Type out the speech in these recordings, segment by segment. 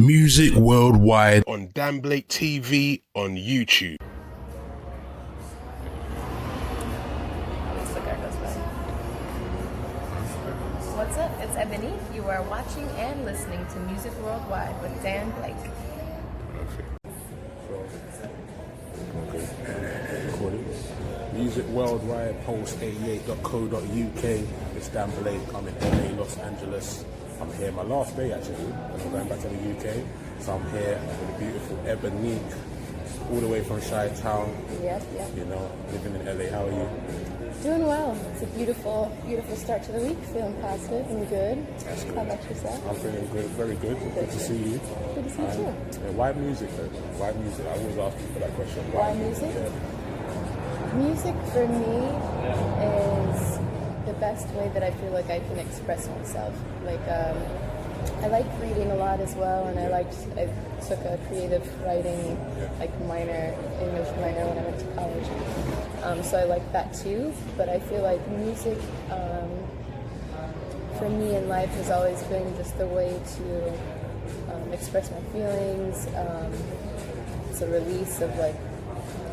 Music worldwide on Dan Blake TV on YouTube. What's up? It's Ebonique. You are watching and listening to Music Worldwide with Dan Blake. Music Worldwide, post88.co.uk. It's Dan Blake. I'm in LA, Los Angeles. I'm here my last day actually, and I'm going back to the UK. So I'm here with the beautiful Ebonique, all the way from Chi-Town. Yep. You know, living in LA. How are you? Doing well. It's a beautiful start to the week. Feeling positive and good. That's good. How about yourself? I'm feeling good, very good. Good to see you. Good to see you too. Yeah, why music though? Why music? I always ask people that question. Why music? Yeah. Music for me is the best way that I feel like I can express myself. Like, I like reading a lot as well, and I took a creative writing, English minor when I went to college. So I like that too, but I feel like music, for me in life has always been just a way to express my feelings. It's a release of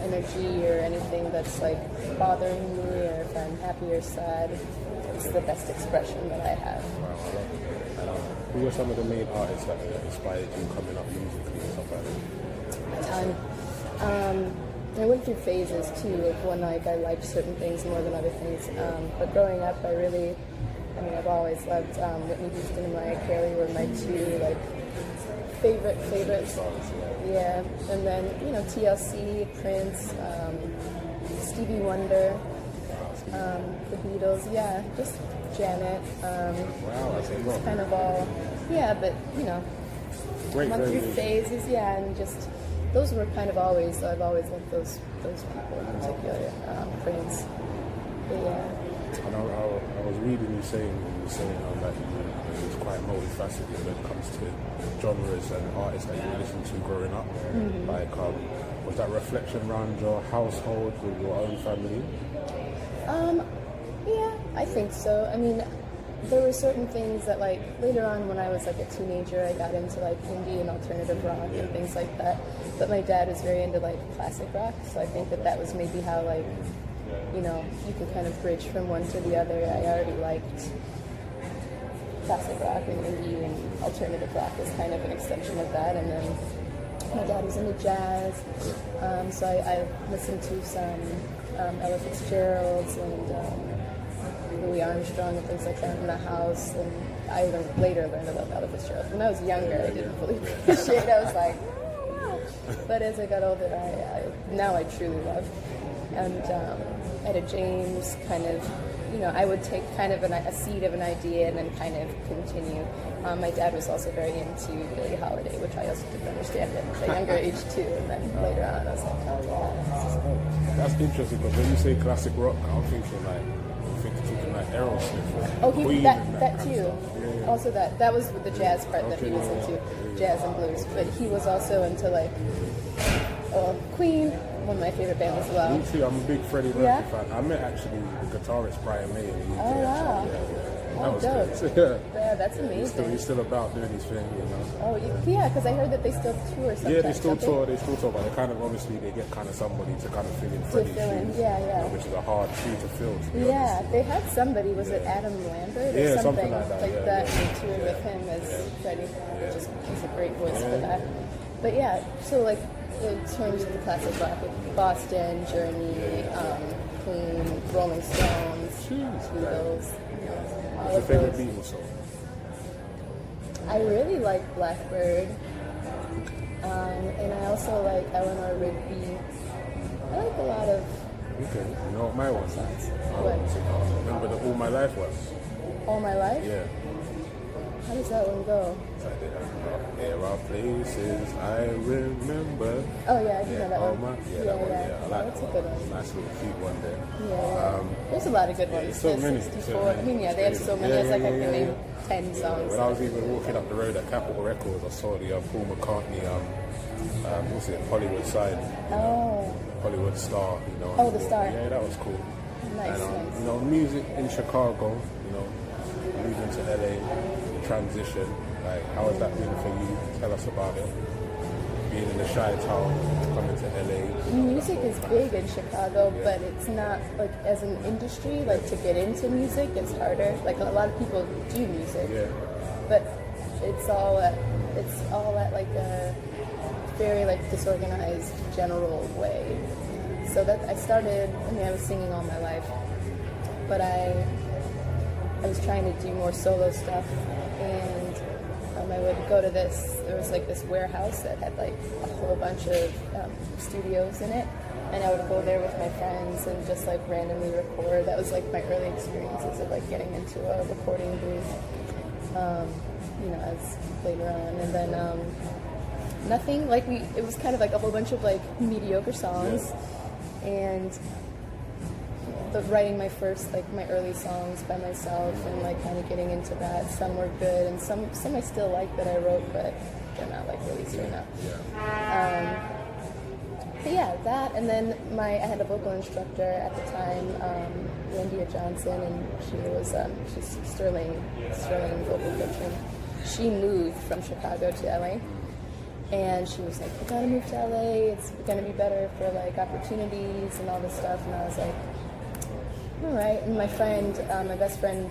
energy or anything that's bothering me, or if I'm happy or sad. It's the best expression that I have. Wow, I love it. Who are some of the main artists that inspired you coming up musically and stuff like that? I went through phases too of when I liked certain things more than other things. But growing up, I've always loved Whitney Houston and Mariah Carey were my two favorites. Yeah, and then TLC, Prince, Stevie Wonder, the Beatles. Yeah, just Janet. Wow, that's a lot. It's kind of all. Yeah, but Great went through variation. phases. Yeah, and just those were kind of always. I've always loved those people in particular. Prince. But yeah. And I was reading you saying that you was quite multifaceted when it comes to genres and artists that you listened to growing up. Mm-hmm. Was that reflection around your household with your own family? Yeah, I think so. There were certain things that later on when I was a teenager, I got into indie and alternative rock and things like that. But my dad was very into classic rock, so I think that was maybe how you can kind of bridge from one to the other. I already liked classic rock, and indie and alternative rock was kind of an extension of that. And then my dad was into jazz, so I listened to some Ella Fitzgerald's and Louis Armstrong and things like that in the house. And I even later learned about Ella Fitzgerald. When I was younger, I didn't fully appreciate it. I was like, oh. But as I got older, now I truly love. And Etta James, kind of, I would take kind of a seed of an idea and then kind of continue. My dad was also very into Billie Holiday, which I also didn't understand at a younger age too. And then later on, I was like, oh yeah, this is great. That's interesting, because when you say classic rock, I'm thinking Aerosmith. Oh, Queen that kind too. of stuff. Yeah. Also that was the jazz part that he was into, jazz and blues. But he was also into Queen, one of my favorite bands as well. Me too. I'm a big Freddie Mercury Yeah? fan. I met actually the guitarist Brian May in the UK. Oh, wow. That was dope. good. Yeah, that's amazing. He's still about doing his thing, Oh, yeah, because I heard that they still tour sometimes. Yeah, they still don't tour, but they kind of obviously they get kind of somebody to kind of fill in Freddie's fill in, shoes, yeah. which is a hard shoe to fill. To be Yeah, honest. they had somebody, was it Adam Lambert or Yeah, something like that, yeah, that, yeah. and toured with him as Freddie. He's a great voice for that. But yeah, so in terms of the classic rock, Boston, Journey, Queen, Rolling Stones, Beatles. What's your favorite Beatles song? I really like Blackbird, and I also like Eleanor Rigby. I like a lot of Okay, you know what my one is? What? Remember the All My Life one? All My Life? Yeah. How does that one go? There are places I remember. Oh yeah, I do know that all one. my, that one. Yeah, I like That's that a good one. one. Nice little cute one there. Yeah. There's a lot of good ones. so There's many, 64. so many. They have so many. Yeah, It's like I yeah, can yeah, name 10 songs. When I was even walking up the road at Capitol Records, I saw the Paul McCartney, what's it, Hollywood sign. Oh. Hollywood Star, Oh, the Star. Yeah, that was cool. Nice, And, nice. music in Chicago, moving to LA, transition. Like, how has that been for you? Tell us about it. Being in the Chi Town, coming to LA. Music is big in Chicago, but it's not like as an industry. Like to get into music, it's harder. Like a lot of people do music, but it's all at like a very like disorganized general way. So that I started. I mean, I was singing all my life, but I was trying to do more solo stuff, and I would go to there was like this warehouse that had like a whole bunch of studios in it, and I would go there with my friends and just like randomly record. That was like my early experiences of like getting into a recording booth, as later on. And then nothing, like it was kind of like a whole bunch of like mediocre songs, and writing my first, like my early songs by myself and like kind of getting into that. Some were good and some I still like that I wrote, but they're not like released right now. But yeah, that, and then I had a vocal instructor at the time, Randia Johnson, and she's Sterling vocal coaching. She moved from Chicago to LA, and she was like, "You gotta move to LA. It's gonna be better for like opportunities and all this stuff." And I was like, all right. And my best friend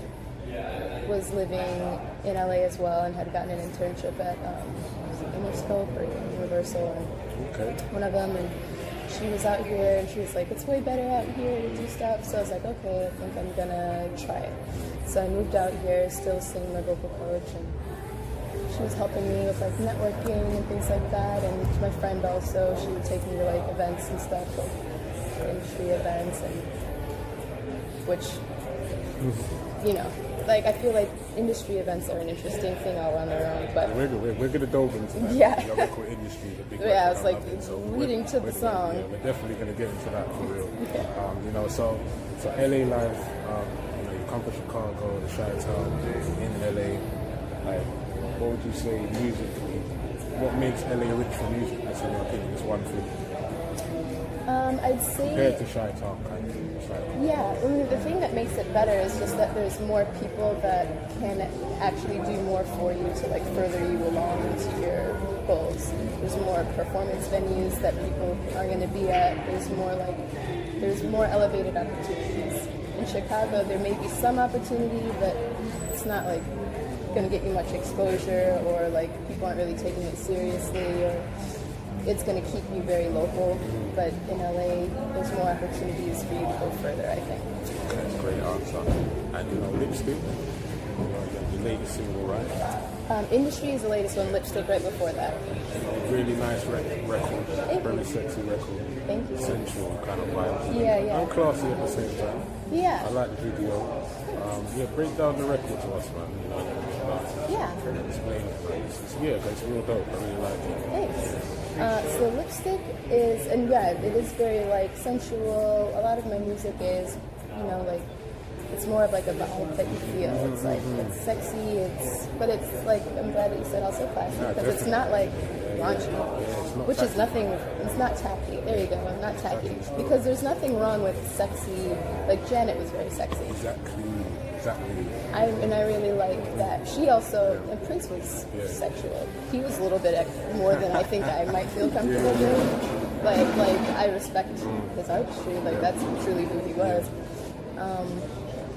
was living in LA as well and had gotten an internship at Interscope or Universal, and one of them. And she was out here, and she was like, "It's way better out here to do stuff." So I was like, "Okay, I think I'm gonna try it." So I moved out here, still seeing my vocal coach, and she was helping me with like networking and things like that. And my friend also, she would take me to like events and stuff, like industry events, and which, like I feel like industry events are an interesting thing all on their own. But we're going to delve into that. Yeah. The local industry, the big yeah, it's like leading to the song. Yeah, we're definitely going to get into that for real. Okay. So LA life. You come from Chicago, the Chi Town, in LA. Like, what would you say musically? What makes LA rich for music? That's in your opinion. It's one thing. I'd say compared to Chi Town, kind of. Yeah, I mean, the thing that makes it better is just that there's more people that can actually do more for you to like further you along to your goals. There's more performance venues that people are going to be at. There's more elevated opportunities. In Chicago, there may be some opportunity, but it's not like going to get you much exposure, or like people aren't really taking it seriously, or it's going to keep you very local. But in LA, there's more opportunities for you to go further, I think. That's a great answer. And Lipstick, the latest single, right? Industry is the latest one. Lipstick right before that. Really nice record. Very sexy record. Thank you. Sensual kind of vibe. Yeah. And classy at the same time. Yeah. I like the video. Break down the record to us, man. Yeah. Explain it. It's real dope. I really like it. Thanks. So Lipstick is, and yeah, it is very like sensual. A lot of my music is, like it's more of like a vibe that you feel. It's like it's sexy. But it's like, I'm glad that you said also classy, because it's not like raunchy, which is nothing. It's not tacky. There you go. Not tacky, because there's nothing wrong with sexy. Like Janet was very sexy. Exactly. I really like that. She also, and Prince was sexual. He was a little bit more than I think I might feel comfortable doing. Like I respect his artistry. Like that's truly who he was.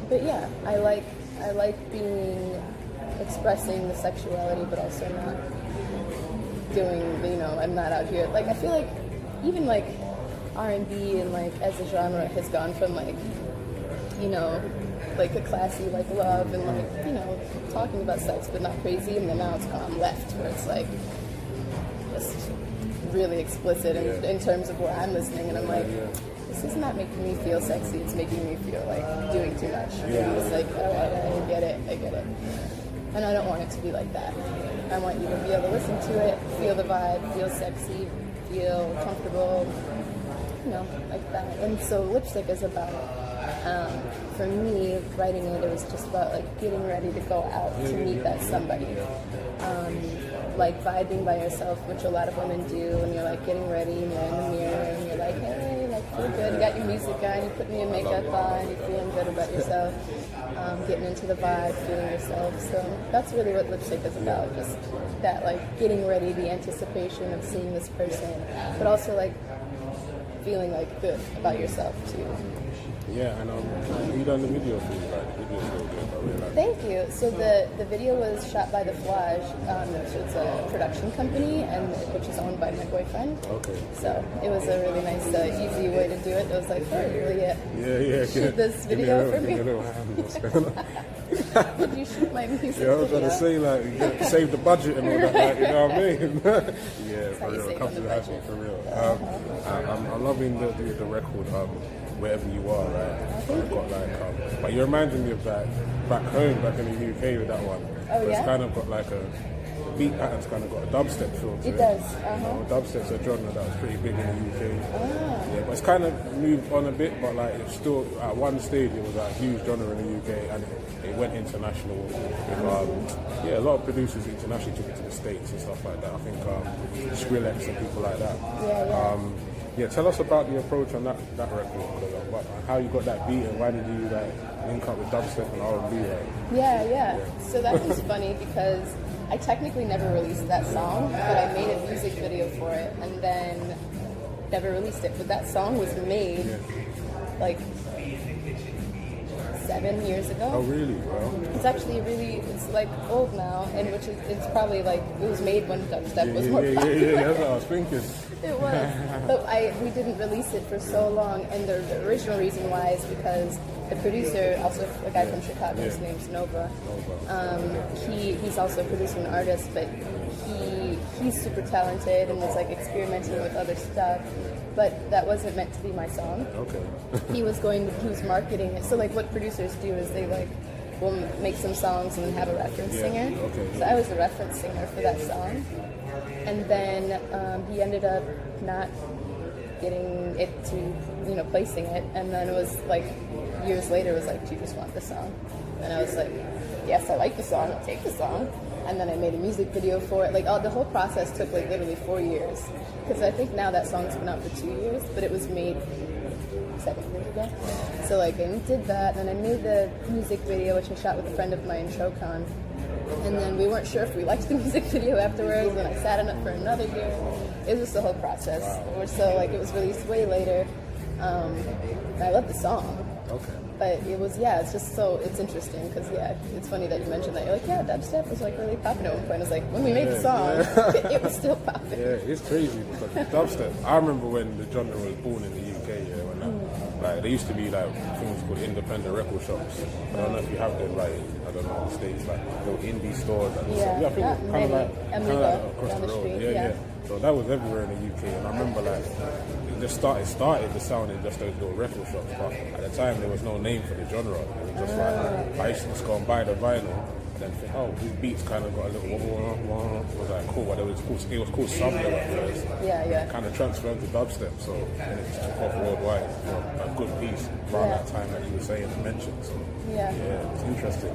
But yeah, I like expressing the sexuality, but also not doing, I'm not out here. Like I feel like even like R&B and like as a genre has gone from like, like a classy like love and like, talking about sex but not crazy, and then now it's gone left where it's like just really explicit in terms of where I'm listening, and I'm like, this is not making me feel sexy, it's making me feel like doing too much. It's like, I get it. And I don't want it to be like that. I want you to be able to listen to it, feel the vibe, feel sexy, feel comfortable, like that. And so Lipstick is about, for me, writing it was just about like getting ready to go out to meet that somebody. like vibing by yourself, which a lot of women do, and you're like getting ready and you're in the mirror and you're like, hey, like feel good, you got your music on, you're putting your makeup on, you're feeling good about yourself, getting into the vibe, feeling yourself. So that's really what lipstick is about, just that like getting ready, the anticipation of seeing this person, but also like feeling like good about yourself too. Yeah, and you done the video for you, like the video's so good. I really like it. Thank you. So the video was shot by The Flage, which is a production company, and which is owned by my boyfriend. Okay. So it was a really nice, easy way to do it. It was like, hey, will you shoot this video for me? Did you shoot my music Yeah, I was trying to say, like, you gotta save the budget and all that, like, you know what I mean? Yeah, for real, it comes to that shit, for real. I'm loving the record, wherever you are, right? I've got like, but you're reminding me of that back home, back in the UK with that one. Oh, yeah? It's kind of got like the beat pattern's kind of got a dubstep feel to it. It does, You know, dubstep's a genre that was pretty big in the UK. Yeah, but it's kind of moved on a bit, but like it's still, at one stage it was a huge genre in the UK and it went international. A lot of producers internationally took it to the States and stuff like that. I think Skrillex and people like that. Yeah, tell us about the approach on that record, how you got that beat and why did you like link up with dubstep and R&B, right? Yeah. So that was funny because I technically never released that song, but I made a music video for it and then never released it. But that song was made like 7 years ago. Oh really? Well, It's actually it's like old now, and which is, it's probably like, it was made when dubstep was more popular. Yeah, that's what I was thinking. It was, but we didn't release it for so long, and the original reason why is because the producer, also a guy from Chicago, his name's Nova. He's also a producer and artist, but he's super talented and was like experimenting with other stuff. But that wasn't meant to be my song. Okay. He was marketing it. So like what producers do is they like will make some songs and then have a reference singer. Okay. So I was the reference singer for that song. And then he ended up not getting it to, placing it. And then it was like years later, it was like, do you just want the song? And I was like, yes, I like the song, I'll take the song. And then I made a music video for it. Like the whole process took like literally 4 years. Because I think now that song's been out for 2 years, but it was made 7 years ago. So like I did that, and then I made the music video, which I shot with a friend of mine, Shokan. And then we weren't sure if we liked the music video afterwards, and I sat on it for another year. It was just the whole process. So like it was released way later. And I love the song. Okay. But it was, it's just it's interesting because, it's funny that you mentioned that. You're like, dubstep was like really popping at one point. I was like, when we made the song, it was still popping. Yeah, it's crazy because dubstep, I remember when the genre was born in the UK, like there used to be like things called independent record shops. I don't know if you have them, like, I don't know, in the States, like little indie stores. I think kind of like across the road. Yeah. So that was everywhere in the UK, and I remember like it started the sound in just those little record shops, but at the time there was no name for the genre. It was just like I used to just go and buy the vinyl and then think, oh, these beats kind of got a little it was like cool, but it was called subway at first. Yeah. Kind of transferred to dubstep, so then it just took off worldwide for a good piece around that time that you were saying and mentioned. So it's interesting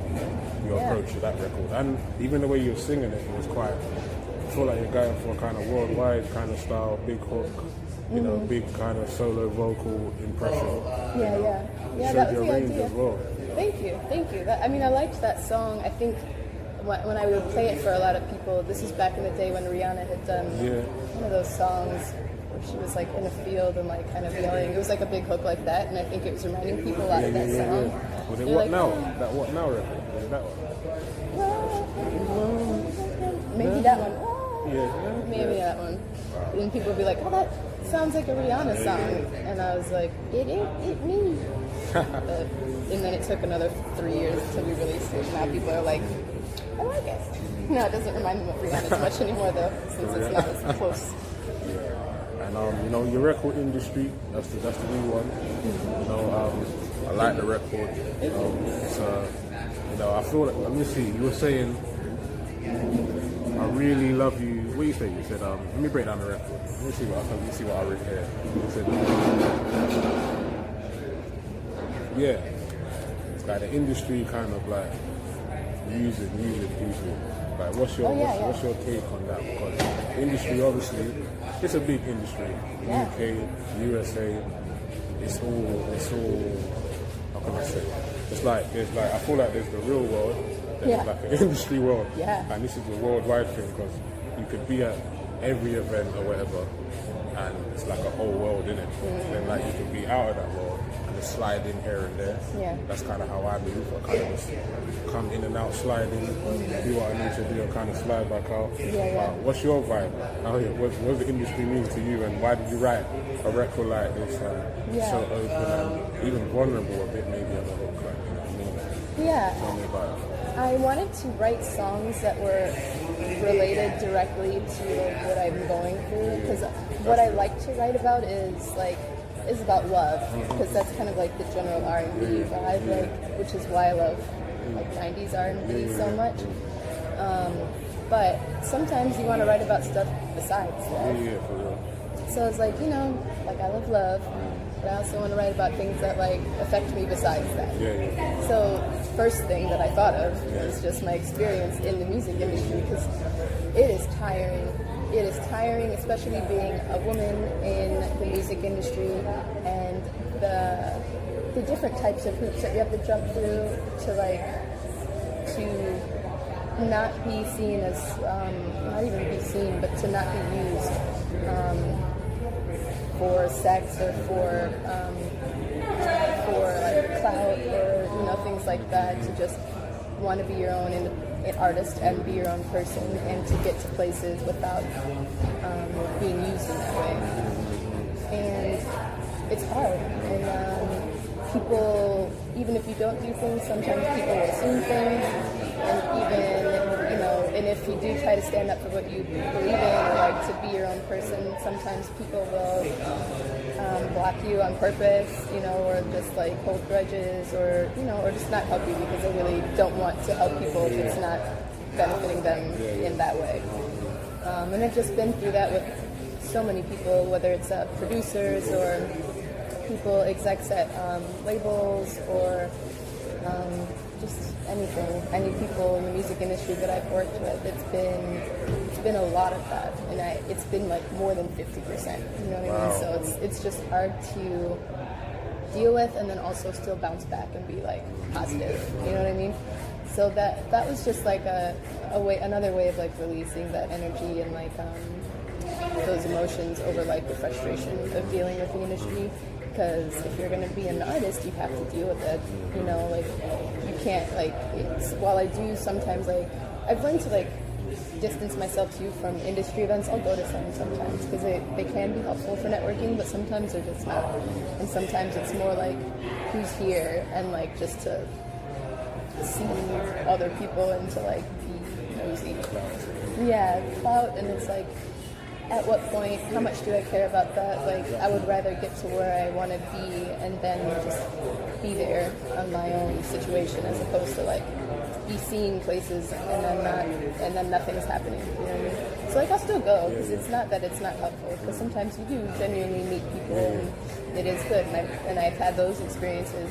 your approach to that record, and even the way you were singing it was quite. I feel like you're going for a kind of worldwide kind of style, big hook, big kind of solo vocal impression. Yeah, that was the idea. As well. Thank you. I liked that song. I think when I would play it for a lot of people, this is back in the day when Rihanna had done one of those songs where she was like in a field and like kind of yelling. It was like a big hook like that, and I think it was reminding people a lot of that song. Was it What Now? That What Now record? Was it that one? Maybe that one. Maybe that one. And people would be like, oh, that sounds like a Rihanna song. And I was like, it me. And then it took another 3 years until we released it. Now people are like, I like it. No, it doesn't remind me of Rihanna as much anymore, though, since it's not as close. And your record industry, that's the new one. I like the record. It's I feel like, let me see, you were saying I really love you. What do you say? You said, let me break down the record. Let me see what I read here. You said, it's like the industry kind of like music. Like, what's your yeah. what's your take on that? Because the industry, obviously, it's a big industry. Yeah. UK, USA, it's all. How can I say? It's like I feel like there's the real world, there's like the industry world, and this is a worldwide thing because you could be at every event or whatever, and it's like a whole world in it. Then like you could be out of that world and just slide in here and there. Yeah. That's kind of how I move. I kind of just come in and out, slide in, do what I need to do, and kind of slide back out. What's your vibe? What does the industry mean to you, and why did you write a record like this, so open and even vulnerable a bit, maybe on the hook, like, you know what I mean? Yeah. Tell me about it. I wanted to write songs that were related directly to what I'm going through, because what I like to write about is about love, because that's kind of like the general R&B vibe, like, which is why I love like 90s R&B so much. But sometimes you want to write about stuff besides love. For real. So it's like, you know, like I love love, but I also want to write about things that like affect me besides that. So first thing that I thought of was just my experience in the music industry, because it is tiring. It is tiring, especially being a woman in the music industry, and the different types of hoops that you have to jump through to not be seen as, not even be seen, but to not be used for sex or for like clout or, you know, things like that, to just want to be your own artist and be your own person and to get to places without being used in that way. And it's hard. And people, even if you don't do things, sometimes people will assume things. And even, you know, and if you do try to stand up for what you believe in or like to be your own person, sometimes people will block you on purpose, you know, or just like hold grudges, or, you know, or just not help you because they really don't want to help people if it's not benefiting them in that way. And I've just been through that with so many people, whether it's producers or people, execs at labels, or just anything, any people in the music industry that I've worked with. It's been a lot of that, and it's been like more than 50%. You know what I mean? So it's just hard to deal with, and then also still bounce back and be like positive. You know what I mean? So that was just like another way of like releasing that energy and like those emotions over like the frustration of dealing with the industry. Because if you're going to be an artist, you have to deal with it. You know, like you can't like. While I do sometimes, like I've learned to like distance myself too from industry events. I'll go to some sometimes because they can be helpful for networking, but sometimes they're just not. And sometimes it's more like who's here and like just to see other people and to like be nosy. Yeah, clout, and it's like, at what point, how much do I care about that? Like, I would rather get to where I want to be and then just be there on my own situation, as opposed to like be seen places and then nothing's happening. You know what I mean? So like, I'll still go, because it's not that it's not helpful, because sometimes you do genuinely meet people and it is good. And I've had those experiences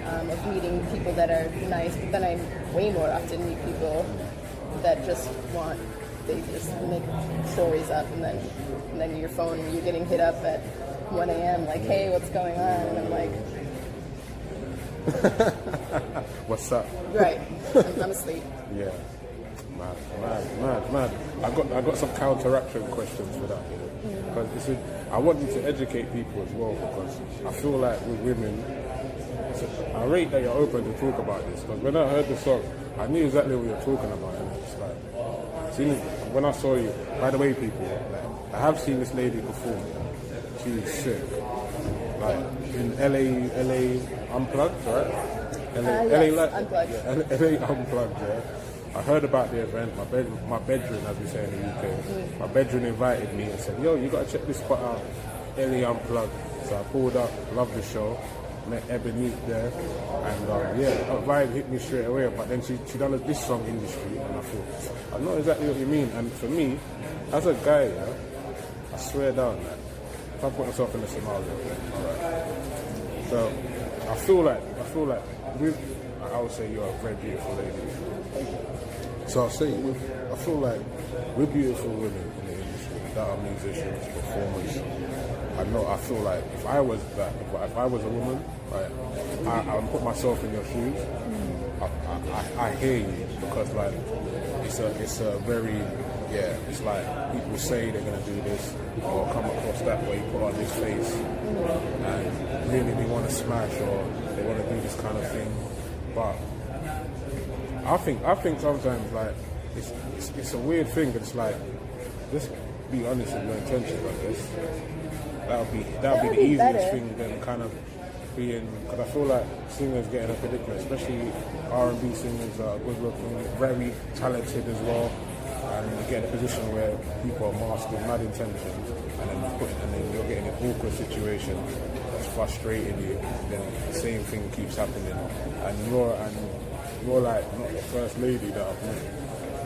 of meeting people that are nice, but then I way more often meet people that just they just make stories up, and then your phone, you're getting hit up at 1 a.m. like, hey, what's going on? And I'm like, what's up? Right, I'm asleep. Yeah, mad. I got some counteraction questions for that, because I want you to educate people as well, because I feel like with women, I rate that you're open to talk about this, because when I heard the song, I knew exactly what you're talking about, and it's like, when I saw you, by the way, people, like, I have seen this lady perform. She's sick. Like in LA Unplugged, right? Yes, Unplugged. Yeah, LA Unplugged, yeah. I heard about the event. My bedroom, as we say in the UK, my bedroom invited me and said, yo, you got to check this spot out, LA Unplugged. So I pulled up, loved the show, met Ebonique there, and a vibe hit me straight away. But then she done this song industry, and I thought, I know exactly what you mean. And for me, as a guy, yeah, I swear down, like, if I put myself in a scenario, right? So I feel like I would say you're a very beautiful lady. So I'll say, I feel like we're beautiful women in the industry that are musicians, performers. I feel like if I was a woman, like, I would put myself in your shoes. I hear you, because like it's a very, it's like people say they're gonna do this or come across that way, put on this face, and really they want to smash or they want to do this kind of thing. But I think sometimes like it's a weird thing. But it's like, just be honest with your intentions, I guess. That would be the easiest better. thing than kind of being, because I feel like singers get in a predicament, especially R&B singers are good looking, very talented as well, and you get in a position where people are masked with mad intentions, and then you're getting an awkward situation that's frustrating you. Then the same thing keeps happening, and you're like not the first lady that I've met.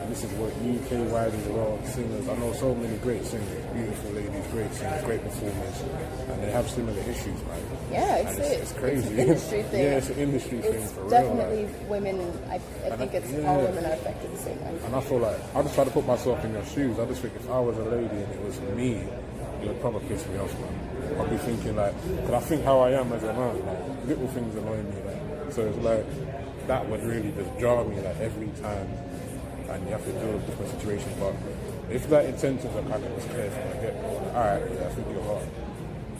This is what UK-wide as well, singers. I know so many great singers, beautiful ladies, great singers, great performers, and they have similar issues, man. Yeah, it's crazy. It's an industry thing. Yeah, it's an industry thing for real. Definitely women. I think it's all women are affected the same way. And I feel like I just try to put myself in your shoes. I just think if I was a lady and it was me, it would probably piss me off, man. I'd be thinking like, because I think how I am as a man, like little things annoy me, like, so it's like that would really just jar me like every time. And you have to deal with different situations, but if that intentions are kind of just clear from the get-go, alright, I think you're hot.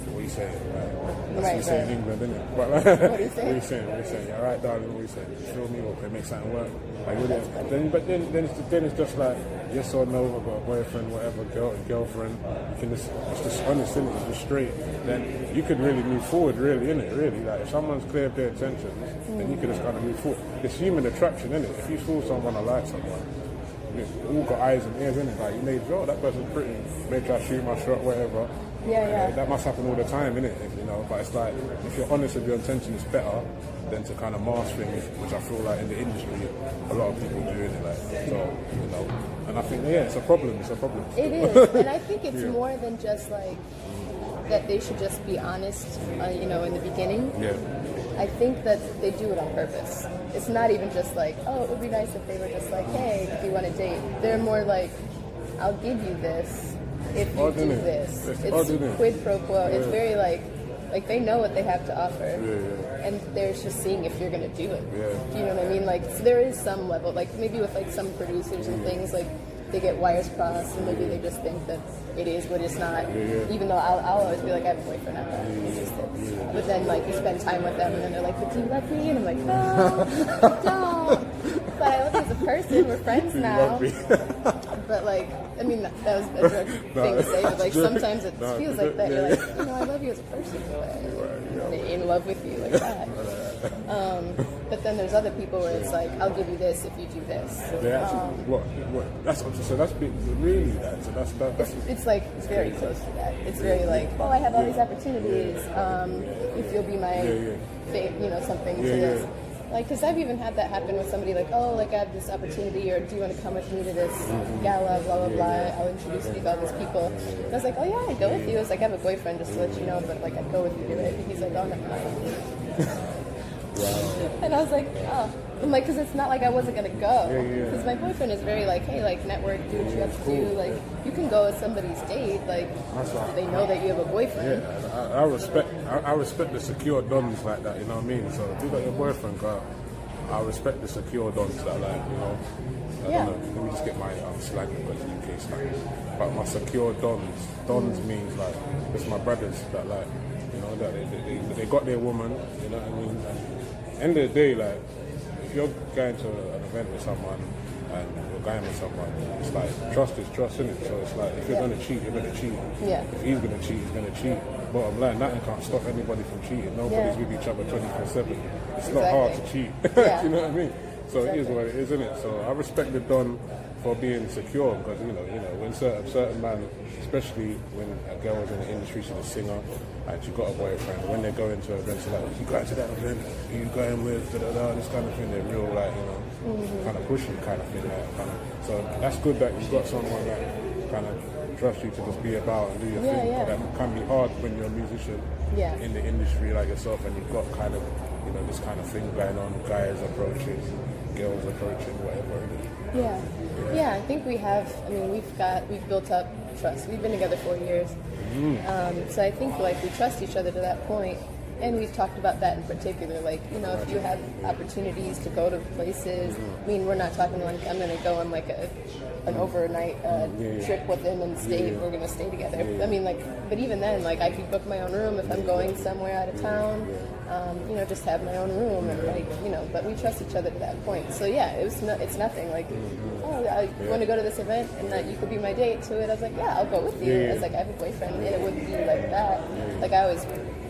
What are you saying? Right? That's what you say in England, isn't it? But, like, what are you saying? What are you saying? Alright, darling, what are you saying? Feel me, or can make something work? Like, then it's just like, yes or no, I've got a boyfriend, whatever, girlfriend. You can just, it's just honest, isn't it? It's just straight. Then you could really move forward, really, innit? Really, like if someone's clear of their intentions, then you can just kind of move forward. It's human attraction, isn't it? If you saw someone or like someone, we all got eyes and ears, innit? Like you may draw that person's pretty, maybe I shoot my shot, whatever. Yeah. That must happen all the time, innit? You know, but it's like if you're honest with your intention, it's better than to kind of mask things, which I feel like in the industry a lot of people do, innit? Like, so you know, and I think it's a problem. It's a problem. It is, and I think it's more than just like that. They should just be honest, you know, in the beginning. Yeah. I think that they do it on purpose. It's not even just like, oh, it would be nice if they were just like, hey, do you want to date? They're more like, I'll give you this if you do this. It's quid pro quo. Yeah. It's very like they know what they have to offer, and they're just seeing if you're going to do it. Yeah. Do you know what I mean? Like, so there is some level, like maybe with like some producers and things, like they get wires crossed, and maybe they just think that it is what it's not. Even though I'll always be like, I have a boyfriend, I'm not interested. But then like you spend time with them, and then they're like, but do you love me? And I'm like, no, I don't. But I love you as a person. We're friends now. But like, I mean, that was a joke thing to say, but like sometimes it feels like that. You're like, you know, I love you as a person, but I'm in love with you like that. But then there's other people where it's like, I'll give you this if you do this. That's really that. So that's it's like very close to that. It's very like, oh, I have all these opportunities. If you'll be my, you know, something to this. Like, because I've even had that happen with somebody, like, oh, like, I have this opportunity, or do you want to come with me to this gala, blah, blah, blah, I'll introduce you to all these people. And I was like, oh, yeah, I'd go with you. I was like, I have a boyfriend, just to let you know, but, like, I'd go with you to it. And he's like, oh, never mind. And I was like, oh. I'm like, because it's not like I wasn't going to go. Because my boyfriend is very like, hey, like, network, do what you have to do. Like, you can go with somebody's date. Like, they know that you have a boyfriend. Yeah, I respect the secure dons like that, you know what I mean? So if you got your boyfriend, girl, I respect the secure dons that, like, you know, I don't know, let me just get my slang, because UK slang. But my secure dons means, like, it's my brothers that, like, you know, that they got their woman, you know what I mean? And end of the day, like, if you're going to an event with someone and you're going with someone, it's like trust is trust, isn't it? So it's like if you're going to cheat, you're going to cheat. Yeah. If he's going to cheat, he's going to cheat. Bottom line, nothing can't stop anybody from cheating. Nobody's with each other 24/7. It's not hard to cheat. You know what I mean? So it is what it is, isn't it? So I respect the Don for being secure, because you know when certain man, especially when a girl is in the industry, she's a singer and she got a boyfriend, when they go into events like, you going to that event, who you going with, this kind of thing, they're real, like, you know, kind of pushy kind of thing, like, kind of. So that's good that you've got someone that kind of trusts you to just be about and do your thing. But that can be hard when you're a musician in the industry like yourself, and you've got kind of, you know, this kind of thing going on, guys approaching, girls approaching, whatever it is. Yeah, I think we have. I mean, we've built up trust. We've been together 4 years, so I think like we trust each other to that point. And we've talked about that in particular, like, you know, if you have opportunities to go to places, I mean, we're not talking like I'm going to go on like an overnight trip with him and stay, we're going to stay together. I mean, like, but even then, like, I could book my own room if I'm going somewhere out of town, you know, just have my own room and like, you know, but we trust each other to that point. So yeah, it's nothing like, oh, I want to go to this event and that you could be my date to it. I was like, yeah, I'll go with you. I was like, I have a boyfriend, and it wouldn't be like that. Like,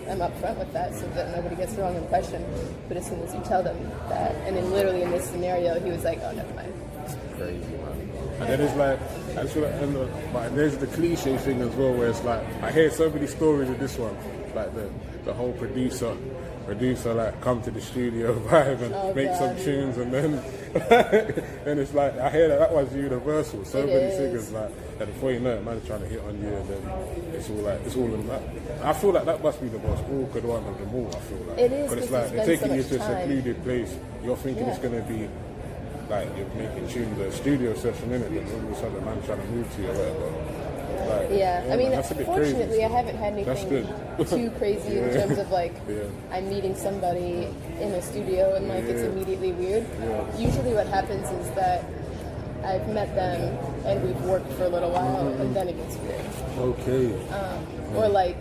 I'm upfront with that so that nobody gets the wrong impression. But as soon as you tell them that, and then literally in this scenario, he was like, "Oh, never mind." Crazy, man. And then it's like, I feel like, but there's the cliche thing as well, where it's like, I hear so many stories of this one, like the whole producer like come to the studio vibe and make some tunes, and then and it's like, I hear that one's universal. So many singers like, and before you know it, man's trying to hit on you, and then it's all in that. I feel like that must be the most awkward one of them all. I feel like it is, because it's like they're taking you to a secluded place. You're thinking it's going to be like you're making tunes, a studio session in it, and all of a sudden the man's trying to move to you or whatever. Like, I mean, man, fortunately, crazy. I haven't had anything too crazy in terms of like I'm meeting somebody in a studio and like it's immediately weird. Usually, what happens is that I've met them and we've worked for a little while, and then it gets weird. Okay. Or like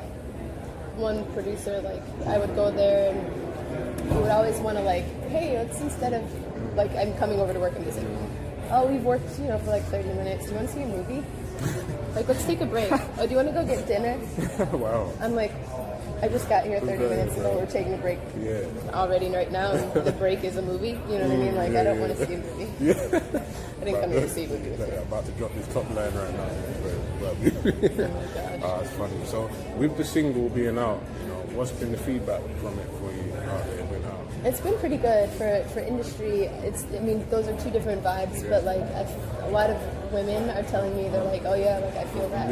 one producer, like I would go there and he would always want to like, hey, let's instead of like I'm coming over to work and visit. Oh, we've worked, you know, for like 30 minutes. Do you want to see a movie? Like, let's take a break. Oh, do you want to go get dinner? Wow. I'm like, I just got here 30 minutes ago. We're taking a break already right now. And the break is a movie. You know what I mean? Like, I don't want to see a movie. I didn't come here to see a movie with you. I'm about to drop this top line right now. Oh my gosh. It's funny. So, with the single being out, you know, what's been the feedback from it for you out there? It's been pretty good for industry. I mean, those are two different vibes, but like a lot of women are telling me, they're like, oh yeah, like I feel that.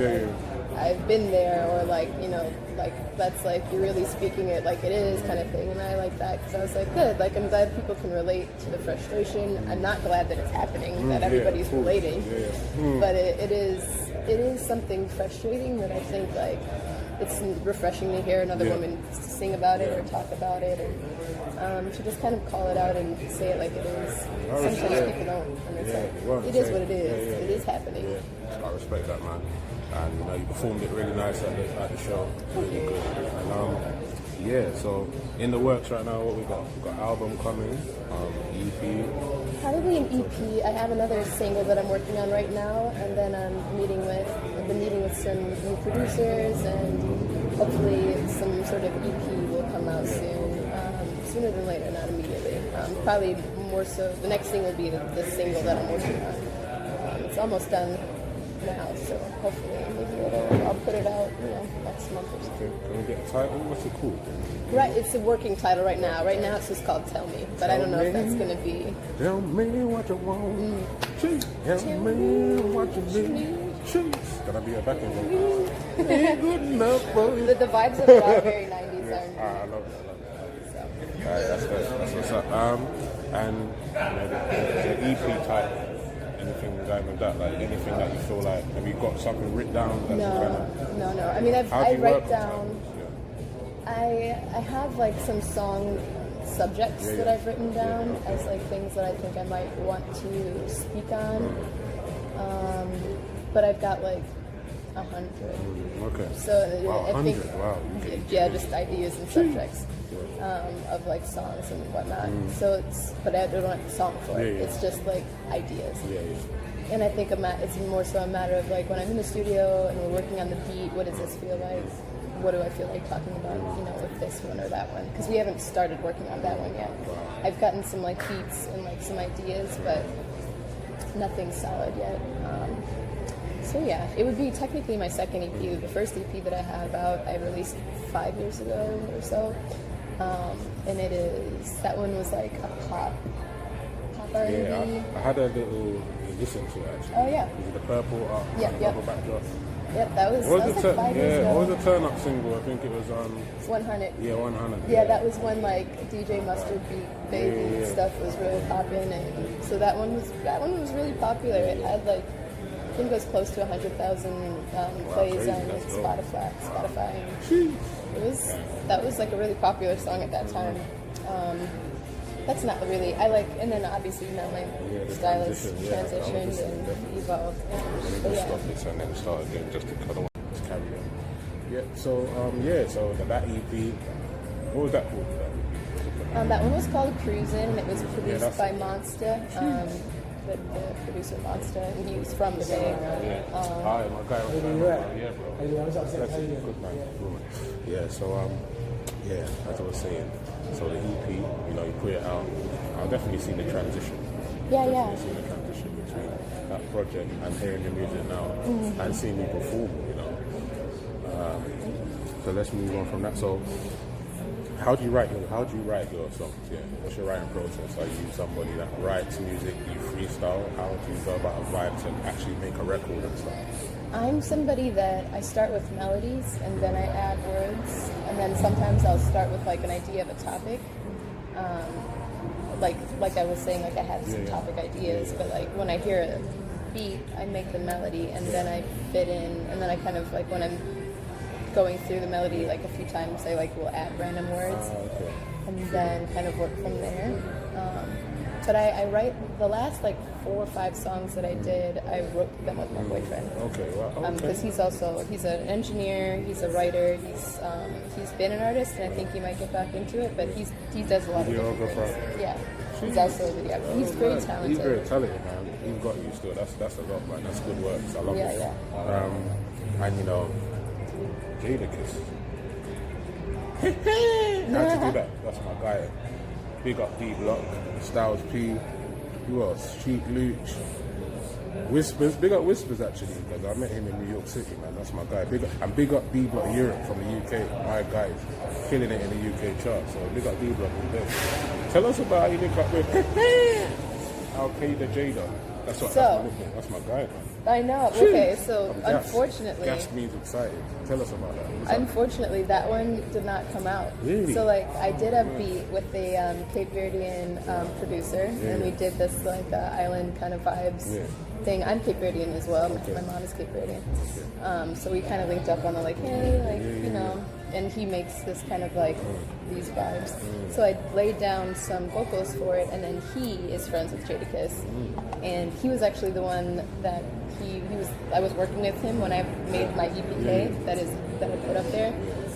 I've been there, or like, you know, like that's like you're really speaking it like it is kind of thing, and I like that because I was like, good. Like I'm glad people can relate to the frustration. I'm not glad that it's happening, that everybody's relating, but it is something frustrating that I think like it's refreshing to hear another woman sing about it or talk about it, or to just kind of call it out and say it like it is. Sometimes people don't, and it's like, it is what it is. It is happening. I respect that, man. And you know, you performed it really nice at the show. Really good. And so in the works right now, what we got? We've got album coming, EP. Probably an EP. I have another single that I'm working on right now, and then I've been meeting with some new producers, and hopefully some sort of EP will come out soon. Sooner than later, not immediately. Probably more so. The next thing will be the single that I'm working on. It's almost done now, so hopefully maybe I'll put it out, you know, next month or something. Can we get a title? What's it called? Right, it's a working title right now. Right now it's just called Tell Me, but I don't know if that's going to be... Tell me what you want. Tell me what you need. Gonna be a backing vocal. Good enough for you. The vibes of it are very 90s R&B. I love that. So. Alright, that's good. That's what's up. And you know, the EP type. Anything going with that? Like anything that you feel like, have you got something written down? No. I mean, I write down. I have like some song subjects that I've written down as like things that I think I might want to speak on. But I've got like 100. Okay. So I think, wow. just ideas and subjects. Of like songs and whatnot. So but I don't have a song for it. It's just like ideas. And I think it's more so a matter of like when I'm in the studio and we're working on the beat, what does this feel like? What do I feel like talking about, you know, with this one or that one? Because we haven't started working on that one yet. I've gotten some like beats and like some ideas, but nothing solid yet. So yeah, it would be technically my second EP. The first EP that I have out, I released 5 years ago or so. And that one was like a pop R&B. Yeah, I had a little listen to it actually. Oh yeah. Is it the purple backdrop? Yep, that was like 5 years ago. what was the turn up single? I think it was 100. Yeah, 100. Yeah, that was when like DJ Mustard Beat Baby stuff was really popping, and so that one was really popular. It had like I think it was close to 100,000 plays crazy. on like That's dope. Spotify. And that was like a really popular song at that time. That's not really I like, and then obviously now my style has transitioned and evolved. But yeah. Stop this and then start again just to cut away. Carry on. Yeah. So so that EP, what was that called? That one was called Cruisin', and it was produced that's- by Monster, the producer Monster, and he was from the Bay. Hi, my guy. Yeah, bro. That's a good man. Yeah. So as I was saying, so the EP, you put it out. I've definitely seen the transition. Yeah. Seen the transition between that project and hearing your music now and seeing you perform. So let's move on from that. So, how do you write your songs? Yeah, what's your writing process? Are you somebody that writes music? Do you freestyle? How do you go about a vibe to actually make a record and stuff? I'm somebody that I start with melodies and then I add words, and then sometimes I'll start with like an idea of a topic. Like I was saying, like I have some topic ideas, but like when I hear a beat, I make the melody and then I fit in, and then I kind of like when I'm going through the melody like a few times, I like will add random words and then kind of work from there. But I write the last like 4 or 5 songs that I did. I wrote them with my boyfriend. Okay, well, Because he's an engineer, he's a writer, he's been an artist, and I think he might get back into it. But he does a lot of different things. Yeah, he's also a videographer. He's very talented. He's very talented, man. You've got you still. That's a lot, man. That's good work. So I love it. Yeah. And Jadakiss. How'd you do that? That's my guy. Big up D Block, Styles P. Who else? Cheap Luch. Whispers. Big up Whispers actually, because I met him in New York City, man. That's my guy. Big up D Block Europe from the UK. My guy, killing it in the UK chart. So big up D Block all day. Tell us about how you link up with Al-Qaeda Jada. That's my guy, man. I know. Okay, so unfortunately, gas means excited. Tell us about that. Unfortunately, that one did not come out. Really? So like, I did a beat with a Cape Verdean producer, and we did this like island kind of vibes thing. I'm Cape Verdean as well. My mom is Cape Verdean. So we kind of linked up on the like, hey, like and he makes this kind of like these vibes. So I laid down some vocals for it, and then he is friends with Jadakiss, and he was actually the one that I was working with him when I made my EPK that I put up there.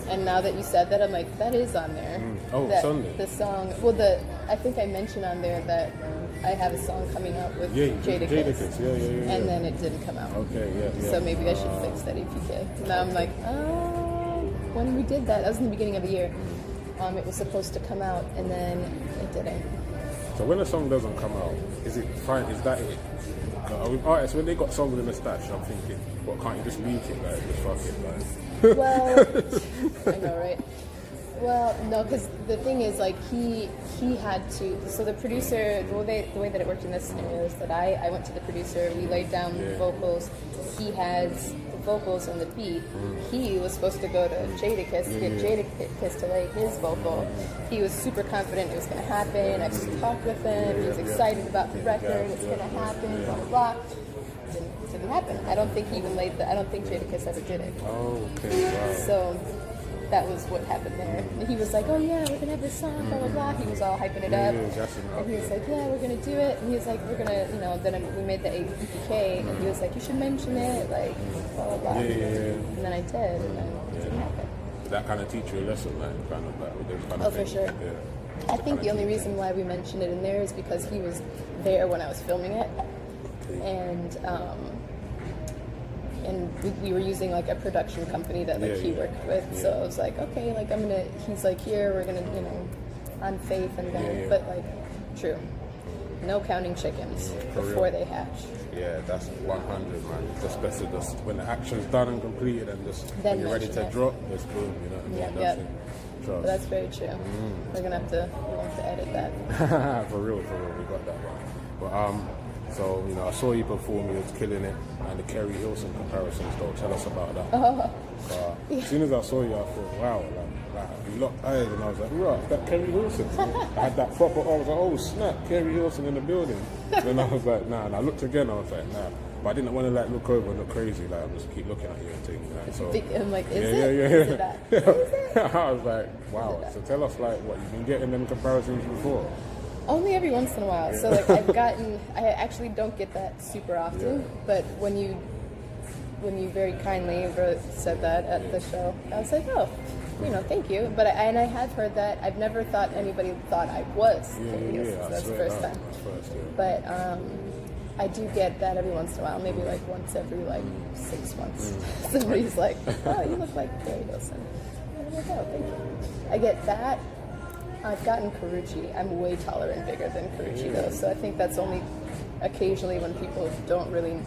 And now that you said that, I'm like, that is on there. Oh, that, Sunday. The song. Well, I think I mentioned on there that I have a song coming out with Jadakiss. Yeah. And then it didn't come out. Okay, yeah. So maybe I should fix that EPK. Now I'm like, when we did that was in the beginning of the year. It was supposed to come out, and then it didn't. So when a song doesn't come out, is it fine? Is that it? With artists, when they got songs in the stash, I'm thinking, what, can't you just leak it? Like, just fuck it, like. Well, I know, right? Well, no, because the thing is, like, he had to. So the producer, the way that it worked in this scenario is that I went to the producer, we laid down vocals. He has the vocals on the beat. He was supposed to go to Jadakiss, get Jadakiss to lay his vocal. He was super confident it was going to happen. I just talked with him. He was excited about the record. It's going to happen. Blah blah blah. Didn't happen. I don't think he even I don't think Jadakiss ever did it. Oh, okay. Wow. So that was what happened there. And he was like, oh yeah, we're gonna have this song, blah blah blah. He was all hyping it up. And he was like, yeah, we're gonna do it. And he was like, we're gonna, then we made the EPK, and he was like, you should mention it, like, blah blah blah. And then I did, and then it didn't happen. Did that kind of teach you a lesson, like, kind of that? With those kind of for sure. Yeah. I think the only reason why we mentioned it in there is because he was there when I was filming it. And we were using like a production company that he worked with, so I was like, okay, like he's like, here, we're gonna, on faith, and then, but like, true, no counting chickens before they hatch. Yeah, that's 100, man. It's just better just when the action's done and completed, and just when you're ready to drop, just boom, you know what I mean? Yeah. But that's very true. We're gonna have to edit that. for real, we got that one. But So, you know, I saw you perform, you was killing it, and the Kerry Hilson comparisons, though. Tell us about that. As soon as I saw you, I thought, wow, like you locked eyes, and I was like, right, that Kerry Hilson. I had that proper, I was like, oh snap, Kerry Hilson in the building. Then I was like, nah, and I looked again, I was like, nah. But I didn't want to like look over and look crazy, like I'm just keep looking at you and things. Like, so, I'm like, Is it that? Is it? I was like, wow. So tell us like what you've been getting them comparisons before. Only every once in a while. So like I actually don't get that super often, but when you very kindly said that at the show, I was like, oh, you know, thank you. But I have heard that. I've never thought anybody thought I was. So that's the first time. But I do get that every once in a while, maybe like once every like 6 months. Somebody's like, oh, you look like Kerry Hilson. And I'm like, oh, thank you. I get that. I've gotten Karuchi. I'm way taller and bigger than Karuchi though, so I think that's only occasionally when people don't really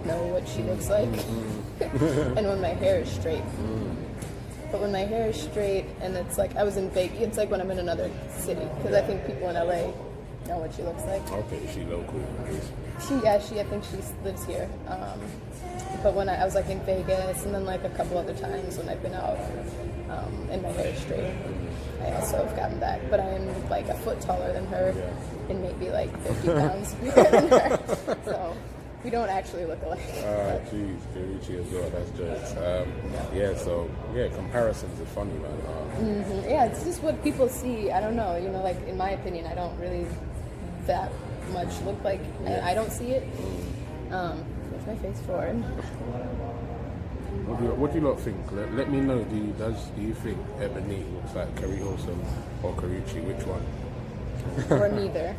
know what she looks like. And when my hair is straight. But when my hair is straight and it's like, I was in Vegas, it's like when I'm in another city, because I think people in LA know what she looks like. Okay, is she local? I think she lives here. But when I was like in Vegas, and then like a couple other times when I've been out and my hair is straight, I also have gotten that. But I'm like a foot taller than her and maybe like 50 pounds bigger than her. So we don't actually look alike. Jeez, Karuchi as well, that's jokes. Comparisons are funny, man. Yeah, it's just what people see. I don't know, you know, like in my opinion, I don't really that much look like, I don't see it. What's my face for? What do you lot think? Let me know. Do you think Ebonique looks like Kerry Hilson or Karuchi? Which one? Or neither.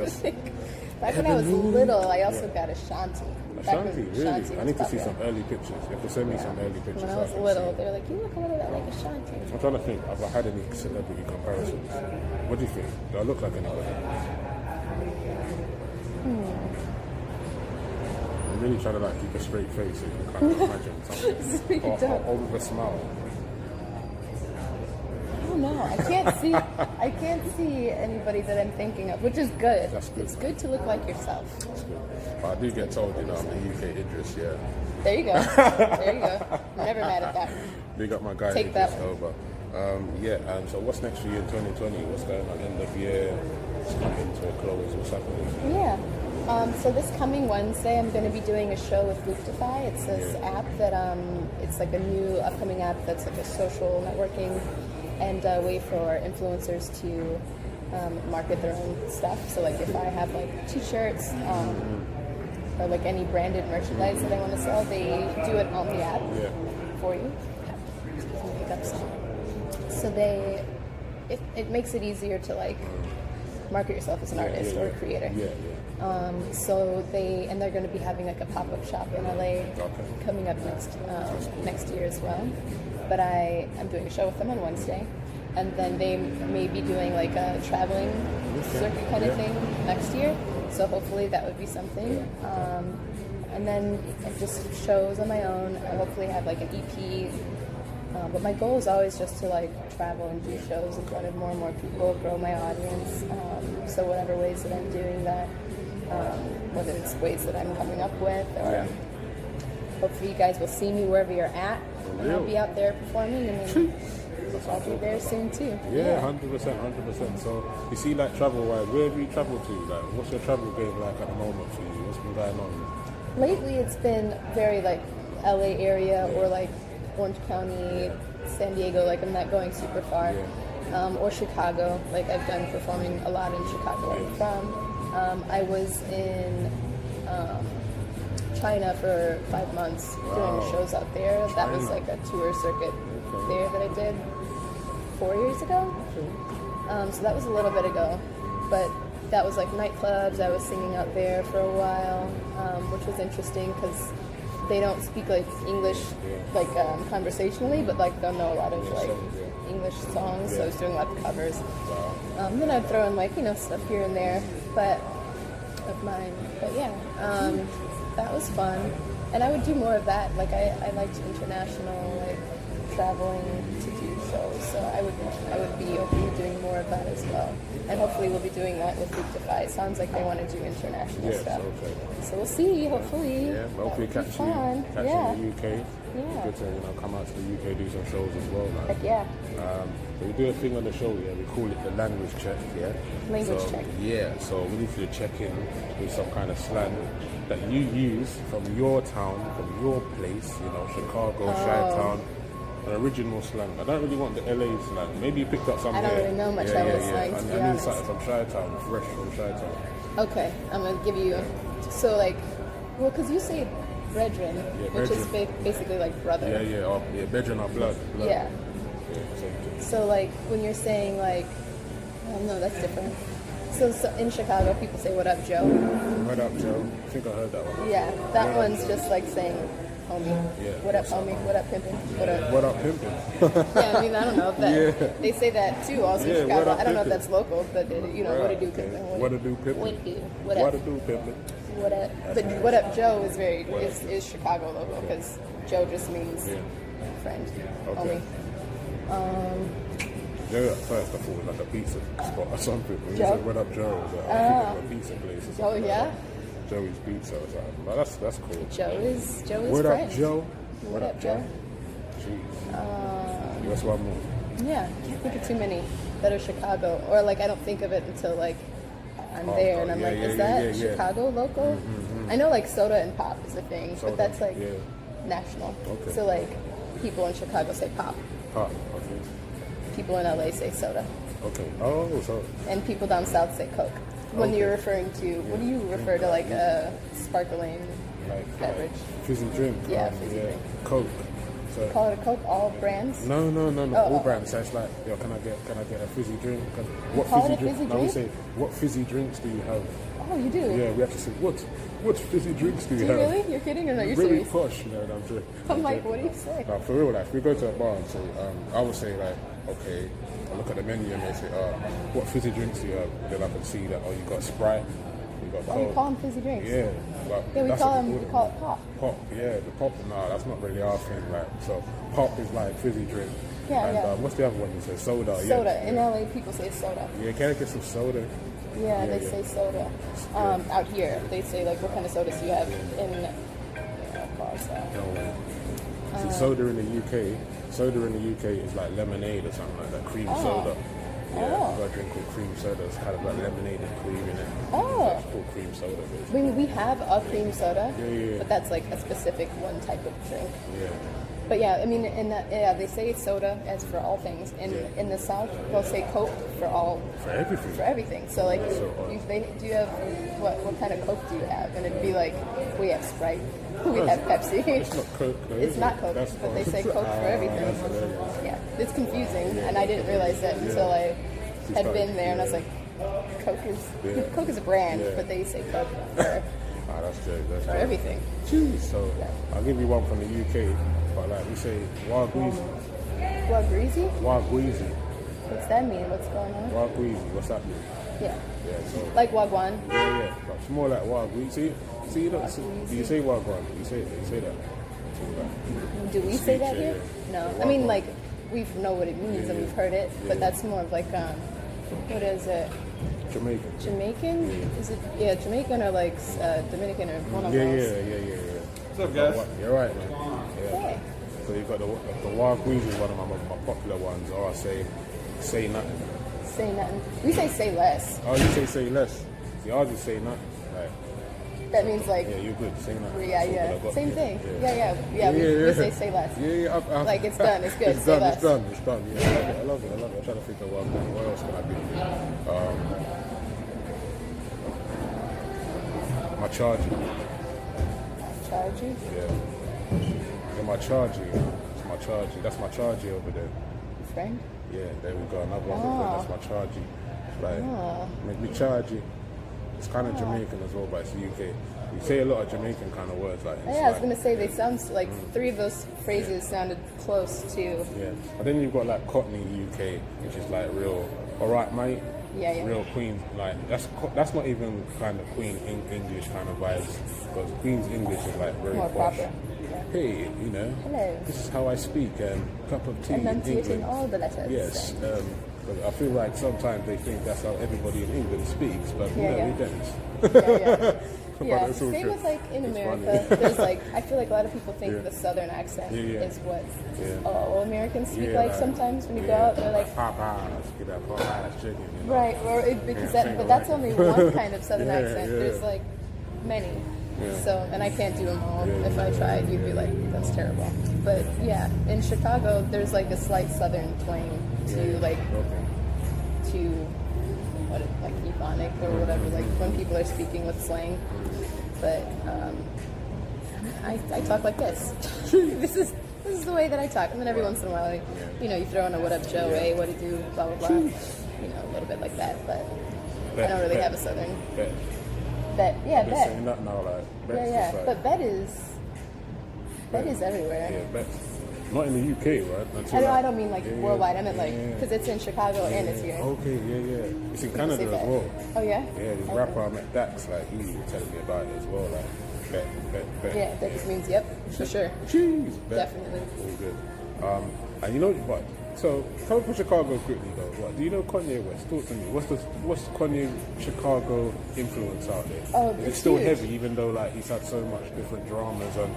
Think. Back when I was little, I also got Ashanti. Ashanti, really? I need to see some early pictures. You have to send me some early pictures. When I was little, they were like, you look a little bit like Ashanti. I'm trying to think. Have I had any celebrity comparisons? What do you think? Do I look like anybody? I'm really trying to like keep a straight face so you can kind of imagine something. Or hold with a smile. I don't know. I can't see anybody that I'm thinking of, which is good. That's good. It's good to look like yourself. That's good. But I do get told, you know, I'm the UK Idris, yeah. There you go. There you go. I'm never mad at that. Big up my guy. Take that over. So what's next for you in 2020? What's going on end of year? It's coming to a close. What's happening? Yeah. So this coming Wednesday, I'm going to be doing a show with Looptify. It's this app that it's like a new upcoming app that's like a social networking and a way for influencers to market their own stuff. So like if I have like t-shirts or like any branded merchandise that I want to sell, they do it on the app for you. So it makes it easier to like market yourself as an artist or a creator. So they're going to be having like a pop-up shop in LA coming up next year as well. But I'm doing a show with them on Wednesday, and then they may be doing like a traveling circuit kind of thing next year. So hopefully that would be something. And then just shows on my own. I hopefully have like an EP. But my goal is always just to like travel and do shows in front of more and more people, grow my audience. So whatever ways that I'm doing that, whether it's ways that I'm coming up with, or hopefully you guys will see me wherever you're at, and I'll be out there performing, and I'll be there soon too. Yeah, 100%. So you see, like travel-wise, where have you traveled to? Like, what's your travel game like at the moment for you? What's been going on? Lately, it's been very like LA area or like Orange County, San Diego. Like I'm not going super far, or Chicago. Like I've done performing a lot in Chicago where I'm from. I was in China for 5 months doing shows out there. That was like a tour circuit there that I did 4 years ago. So that was a little bit ago, but that was like nightclubs. I was singing out there for a while, which was interesting because they don't speak like English like conversationally, but like they'll know a lot of like English songs. So I was doing a lot of covers. Then I'd throw in like stuff here and there, but of mine. But that was fun, and I would do more of that. Like I liked international like traveling to do shows, so I would be open to doing more of that as well. And hopefully we'll be doing that with Fructify. It sounds like they want to do international stuff. Okay. So we'll see, hopefully. Yeah, hopefully catch you in the UK. Yeah. Good to come out to the UK, do some shows as well. Like. Heck yeah. So we do a thing on the show, we call it the language check, Language check. Yeah, so we need to check in with some kind of slang that you use from your town, from your place, Chicago, Chi-Town, an original slang. I don't really want the LA slang. Maybe you picked up some I don't here. really know much LA slang, to be I need honest. something from Chi-Town, fresh from Chi-Town. Okay, I'm going to give you, so like, well, because you say brethren, which is basically like brother. Yeah, brethren are blood. Yeah. So like when you're saying like, oh no, that's different. So in Chicago, people say, "What up, Joe?" What up, Joe? I think I heard that one. Yeah, that one's just like saying, "Homie." Yeah. What up, homie? What up, pimpin'? What up? What up, pimpin'? Yeah, I mean, I don't know if that they say that too. Also in Chicago, what up, I don't know if pimpin'? that's local, but what to do, pimpin'? What to do, pimpin'? What do? What to do, pimpin'? What up? But what up, Joe is Chicago local because Joe just means friend, homie. Joe at first I thought it was like a pizza spot or something. When you Joe? said what up, Joe, I think it was a pizza place or something. Oh yeah. Joey's Pizza or something. But that's cool. Joe is What friend. up, Joe? What up, Joe? Jeez. What's one more? Yeah, I can't think of too many that are Chicago, or like I don't think of it until like I'm there and I'm like, is that Chicago local? I know like soda and pop is a thing, but that's like national. Okay. So like people in Chicago say pop. Pop, okay. People in LA say soda. Okay. Oh, so. And people down south say Coke. When you're referring to, what do you refer to, like a sparkling beverage? Fizzy drink. Yeah, fizzy drink. Coke. So, Call it a Coke, all brands? no, all brands. So it's like, can I get a fizzy drink? What call fizzy it a drink? fizzy No, we drink? say, what fizzy drinks do you have? Oh, you do? Yeah, we have to say, what fizzy drinks do you Do have? you really? You're kidding or no? You're Really serious? posh, I'm joking. I'm like, what do you say? No, for real, like, if we go to a bar and say, I would say, like, okay, I look at the menu and they say, what fizzy drinks do you have? Then I can see that, you got Sprite, you got Coke. Oh, you call them fizzy drinks? Yeah. Like, Yeah, we that's call what them, we call it pop. Pop, yeah, the pop, that's not really our thing, like, so pop is like fizzy drink. Yeah, and, yeah. What's the other one you say? Soda, Soda. yeah. In LA, people say soda. Yeah, can I get some soda? Yeah, they say soda. Out here, they say, like, what kind of sodas do you have in bars? See, soda in the UK is like lemonade or something like that, cream soda. Yeah, I've got a drink called cream soda. It's kind of like lemonade and cream in it. Oh. It's called cream soda, basically. I mean, we have a cream soda, Yeah. but that's like a specific one type of drink. Yeah. But yeah, I mean, they say soda as for all things. In the South, they'll say Coke for all. For everything. For everything. So like, So, do you have what kind of Coke do you have? And it'd be like, we have Sprite, we have Pepsi. It's not Coke, though, It's is it? Coke, That's but they fine. say Coke for everything. That's hilarious. Yeah, it's confusing, and I didn't realize that until I had been there, and I was like, Coke is a brand, but they say Coke for That's good. for everything. Jeez. So I'll give you one from the UK, but like we say Wagweezy. What, greasy? Wagweezy. What's that mean? What's going on? Wagweezy. What's that mean? Yeah. Yeah. So. Like Wagwan. Yeah. But it's more like Wagweezy. See, you don't. Do you say Wagwan? You say that. Do we say that here? Yeah. No. I mean, like, we know what it means and we've heard it, but that's more of like, what is it? Jamaican. Jamaican? Is it? Yeah, Jamaican or like Dominican or one of Yeah. those. What's up, guys? You're right, man. Yeah. Hey. So you got the Wagweezy is one of my popular ones, or I say nothing. Say nothing. We say less. Oh, you say less. See, I'll just say nothing. Like, That means like. yeah, you're good. Say nothing. Yeah, That's all yeah. I got. Same thing. Yeah. Yeah. We say less. Yeah. Like, it's done, it's good, It's say done. less. It's done. Yeah, I love it. I'm trying to think of what else can I do. My charger. Chargy? Yeah, my charger. It's my charger. That's my charger over there. Friend? Yeah, there we go. Another one. That's my charger. Like, make me charge you. It's kind of Jamaican as well, but it's UK. You say a lot of Jamaican kind of words like. Yeah, I was gonna say they sound like three of those phrases sounded close to. Yeah, but then you've got like Cockney UK, which is like real. All right, mate. Yeah. Real Queen, like that's not even kind of Queen English kind of vibes, because Queen's English is like very More posh. proper. Yeah. hey, you know, Hello. this is how I speak, cup of tea in Enunciating England. all the letters. Yes, but I feel like sometimes they think that's how everybody in England speaks, but Yeah, no, yeah. we don't. But it's all same true. with like in It's America. funny. There's like I feel like a lot of people think Yeah. the Southern accent Yeah. is what Yeah. all Americans speak Yeah, like. Sometimes when you go out, they're like Popeyes, get that Popeyes chicken. You know? right, or because Yeah, but that's only one kind of Southern Yeah, accent. yeah. There's like many. Yeah. So and I can't do them all. Yeah, If I tried, you'd be like, that's terrible. But yeah, in Chicago, there's like a slight Southern twang to like Okay. to what like Ebonique or whatever, like when people are speaking with slang. But I talk like this. this is the way that I talk. And then every once in a while, like, you know, you throw in a what up Joe, hey, what do you do, blah blah blah. You know, a little bit like that. But I don't really have a southern. Bet. Bet, yeah, They're bet. saying that now, like, bet's Yeah, just like, but bet is everywhere. yeah, bet. Not in the UK, right? Until, I don't mean like yeah, worldwide. I meant like yeah. because it's in Chicago and it's here. Okay, yeah. It's in People say Canada as bet. well. Oh yeah. Yeah, the Okay. rapper I met, Dax, like, he was telling me about it as well, like, bet. Yeah, that just means yep, for sure. Jeez, bet. Definitely. All good. And you know what? So, come from Chicago quickly though. What do you know Kanye West? Talk to me. What's Kanye Chicago influence out there? Oh, Is it it's still huge. heavy, even though like he's had so much different dramas and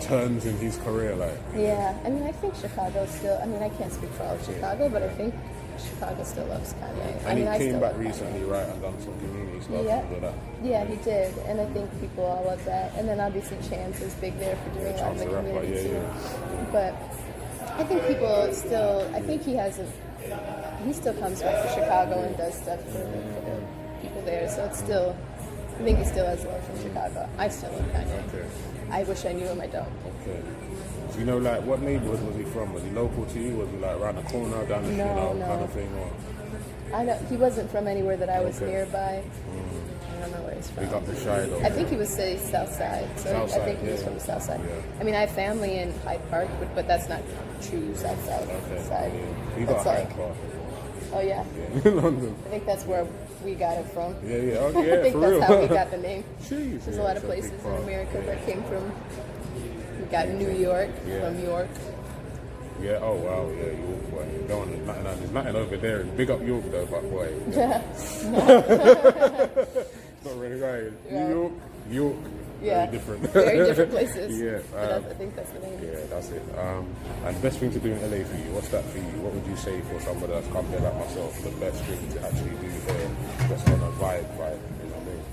turns in his career? Like, Yeah, I mean, I think Chicago still. I mean, I can't speak for all of Chicago, but I think Chicago still loves Kanye. I and mean, I he came still back love Kanye. recently, right, and done some community stuff Yeah. and all that. Yeah, he did, and I think people all love that. And then obviously Chance is big there for doing a lot in Chance the the Rapper, community yeah, too. But I think people still. I think he hasn't. He still comes back to Chicago and does stuff for the people there. So it's still. I think he still has love for Chicago. I still love Kanye. Okay. I wish I knew him. I don't. Okay. So you know, like, what neighborhood was he from? Was he local to you? Was he like around the corner, down the street, No. kind of thing? Or I know he wasn't from anywhere that I was Okay. nearby. I don't know where he's from. big up the shy though? I think he was say South Side, so South I think Side, he was yeah. from the South Side. Yeah. I mean, I have family in Hyde Park, but that's not true South Side. Okay. Side. Yeah. You That's got like, Hyde Park. oh yeah, Yeah. London. I think that's where we got it from. Yeah. Oh, I yeah, think for that's real. how we got the name. Jeez, There's yeah, a lot it's of a big places in part. America Yeah. that came from. We got New York Yeah. from York. Yeah, oh wow, yeah, York, boy. There's nothing over there. Big up York though, but boy. Not really right. Yeah. New York, Yeah, very different. Very different places. Yeah, But I think that's the name. Yeah, that's it. And the best thing to do in LA for you, what's that for you? What would you say for somebody that's come here like myself, the best thing to actually do here, just on a vibe, you know what I mean?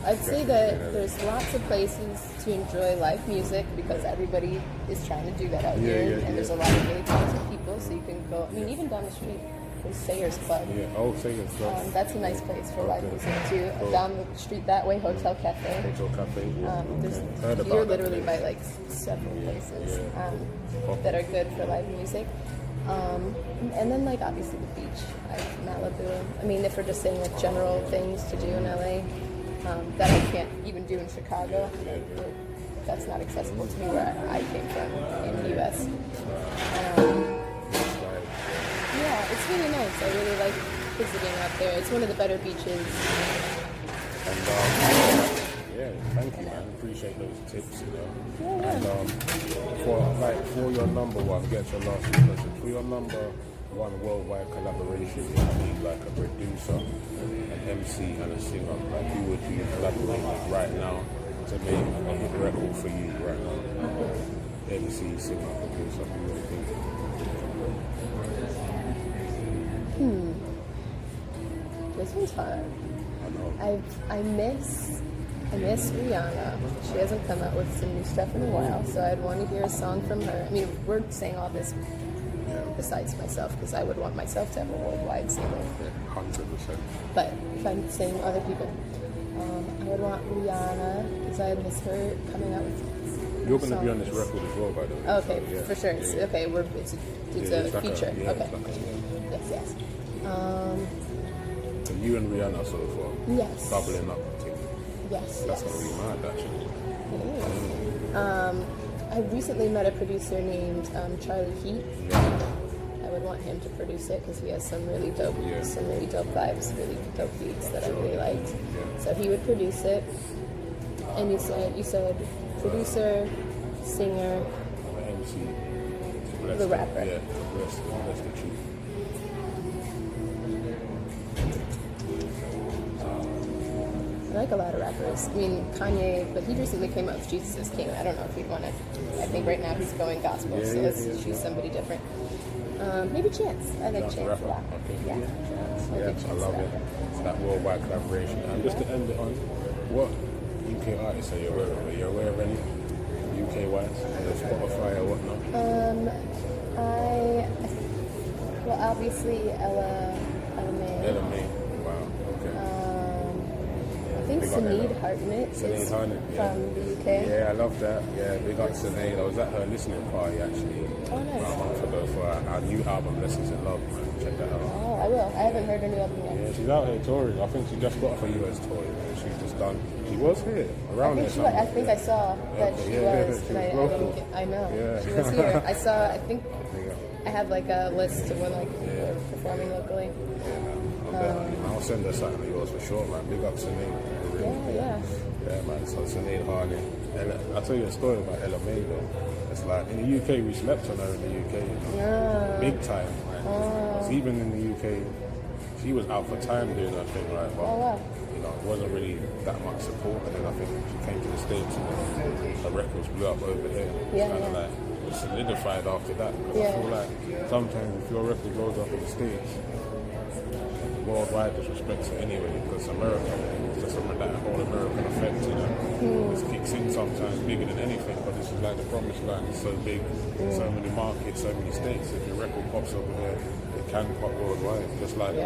I'd say that there's lots of places to enjoy live music because everybody is trying to do that out Yeah, here, yeah, and yeah. there's a lot of really talented people. So you can go. I mean, even down the street, there's Sayers Club. Yeah, oh, say it, That's a nice place for live Okay. music too. Cool. Down the street that way, Hotel Cafe. Hotel Cafe, yeah. There's, Okay. Heard about you're that literally place. by like several places Yeah. that are good for live music. And then like obviously the beach, like Malibu. I mean, if we're just saying like general things to do in LA that I can't even do in Chicago, that's not accessible to me where I came from in the US. Yeah, it's really nice. I really like visiting out there. It's one of the better beaches. And yeah, thank you, man. Appreciate those tips, you know. Yeah. And for your number one, get your last question. For your number one worldwide collaboration, you need like a producer, an MC, and a singer. Like, who would you collaborate with right now to make a hit record for you right now? MC, singer, producer, who would it be? This one's hard. I know. I miss Rihanna. She hasn't come out with some new stuff in a while, so I'd want to hear a song from her. I mean, we're saying all this besides myself, because I would want myself to have a worldwide single. 100%. But if I'm saying other people, I would want Rihanna, because I miss her coming out with You're going to be on this songs. record as well, by the way. Okay, So, yeah. for sure. It's, Yeah, yeah. okay, it's Yeah, a like feature. yeah, okay. it's like Yes. so you and Rihanna sort of Yes. doubling up. I think. Yes. That's yes. going to be mad, actually. I recently met a producer named Charlie Heat. Yeah. I would want him to produce it because he has some really dope vibes, really dope beats that I really liked. Yeah. So he would produce it. And you said producer, singer, MC. the rapper. Yeah, bless the truth. I like a lot of rappers. I mean, Kanye, but he recently came out with Jesus is King. I don't know if we'd want to. I think right now he's going gospel, so let's choose somebody different. Maybe Chance. I like Chance a lot. Okay. Yeah. I love it. It's that worldwide collaboration. And just to end it on, what UK artists are you aware of? Are you aware of any UK wise? Spotify or whatnot? Well, obviously Ella May. Ella May. Wow. Okay. I think Sinead Hartnett is Sinead Hartnett, from the UK. Yeah, I love that. Yeah, big up Sinead. I was at her listening party actually Oh, nice. about a month ago for our new album, Lessons in Love. Man. Check that out. Oh, I will. I haven't heard her new album yet. Yeah, she's out here touring. I think she just got off a US tour. She's just done. She was here around there. I think I saw that she was. She And was local. I know. Yeah. She was here. I think I have like a list of when they're performing locally. I'll send her something of yours for sure, man. Big up Sinead. Yeah. Yeah, man. So Sinead Harnett. I'll tell you a story about Ella May though. It's like in the UK, we slept on her in the UK. You know? Big time, man. Because even in the UK, she was out for time doing her thing, right? But, you know, it wasn't really that much support. And then I think she came to the States and then her records blew up over here. Like, it solidified after that. Because I feel like sometimes if your record blows up in the States, worldwide just respects it anyway, because America, it's just something that whole American effect, you know. It kicks in sometimes bigger than anything, but this is like the promised land. It's so big, so many markets, so many states. If your record pops over there, it can pop worldwide. Just like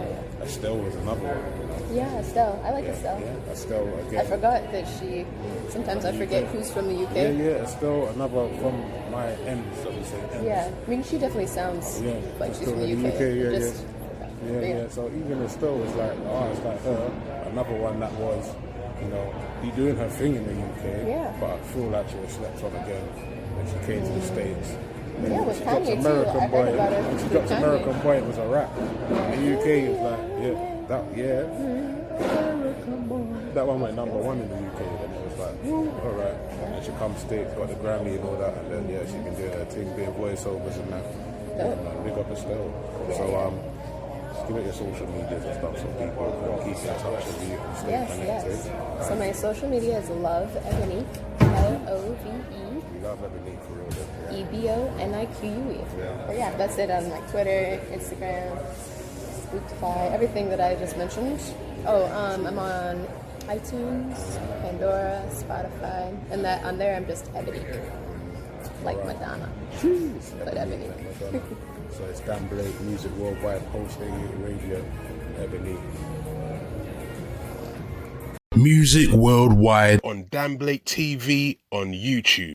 Estelle was another one, you know. Yeah, Estelle. I like Estelle. Yeah, Estelle again. I forgot that she. Sometimes I forget who's from the UK. Yeah, Estelle, another from my ends, so we say ends. Yeah, I mean she definitely sounds like she's from the UK. Yeah. So even Estelle was like, it's like her. Another one that was, you know, doing her thing in the UK. Yeah. But I feel like she was slept on again when she came to the States. And Yeah, with she dropped Kanye too. I heard about her. When she with dropped Kanye. American Boy, it was a rap. In the UK, it was like, that one went number one in the UK. And it was like, all right. And she comes States, got the Grammy and all that, and then she can do her thing, doing voiceovers and that. Big up Estelle. So give it your social medias and stuff so people can keep in touch with you and stay connected. Yes. So my social media is Love Ebonique, Love We love Ebonique for real. Ebonique. But yeah, that's it on like Twitter, Instagram, Spotify, everything that I just mentioned. I'm on iTunes, Pandora, Spotify, and that on there I'm just Ebonique, like Madonna, but Ebonique. So it's Dan Blake, Music Worldwide, Pulse Radio, Ebonique. Music worldwide on Dan Blake TV on YouTube.